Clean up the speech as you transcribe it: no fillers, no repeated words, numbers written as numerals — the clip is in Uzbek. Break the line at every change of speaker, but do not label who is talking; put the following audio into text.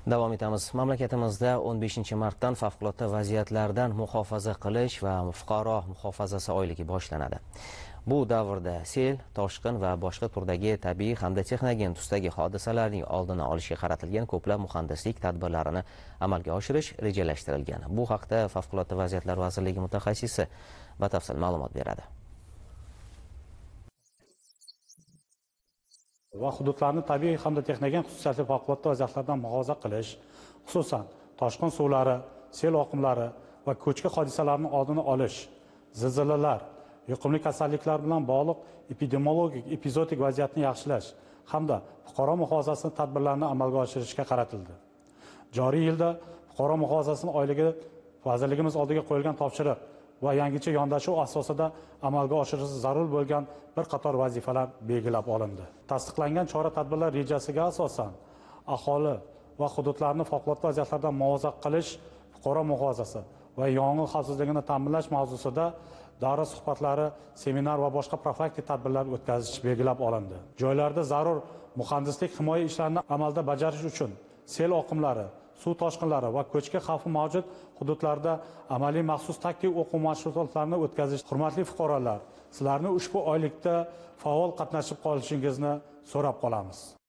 Davom etamiz. Mamlakatimizda 15-martdan favqulodda vaziyatlardan muhofaza qilish va fuqaro muhofazasi oyligi boshlanadi. Bu davrda sel, toshqin va boshqa turdagi tabiiy hamda texnogen tusdagi hodisalarning oldini olishga qaratilgan ko'plab muhandislik tadbirlarini amalga oshirish rejalashtirilgan. Bu haqda Favqulodda vaziyatlar vazirligi mutaxassisi batafsil ma'lumot beradi.
Va hududlarni tabiiy hamda texnogen xususiyatli favqulodda vaziyatlardan muhofaza qilish, xususan toshqin suvlari, sel oqimlari va ko'chki hodisalarining oldini olish, zilzilalar, yuqumli kasalliklar bilan bog'liq epidemiologik, epizodik vaziyatni yaxshilash hamda fuqaro muhofazasi tadbirlarini amalga oshirishga qaratildi. Joriy yilda fuqaro muhofazasini oyligi vazirligimiz oldiga qo'yilgan topshiriq va yangicha yondashuv asosida amalga oshirish zarur bo'lgan bir qator vazifalar belgilab olindi. Tasdiqlangan chora-tadbirlar rejasiga asosan aholi va hududlarni favqulodda vaziyatlardan muhofaza qilish, fuqaro muhofazasi va yong'in xavfsizligini ta'minlash mavzusida davra suhbatlari, seminar va boshqa profilaktik tadbirlar o'tkazish belgilab olindi. Joylarda zarur muhandislik himoya ishlarini amalda bajarish uchun sel oqimlari, suv toshqinlari va ko'chki xavfi mavjud hududlarda amaliy maxsus taktik o'quv mashg'ulotlarini o'tkazish. Hurmatli fuqarolar, sizlarni ushbu oylikda faol qatnashib qolishingizni so'rab qolamiz.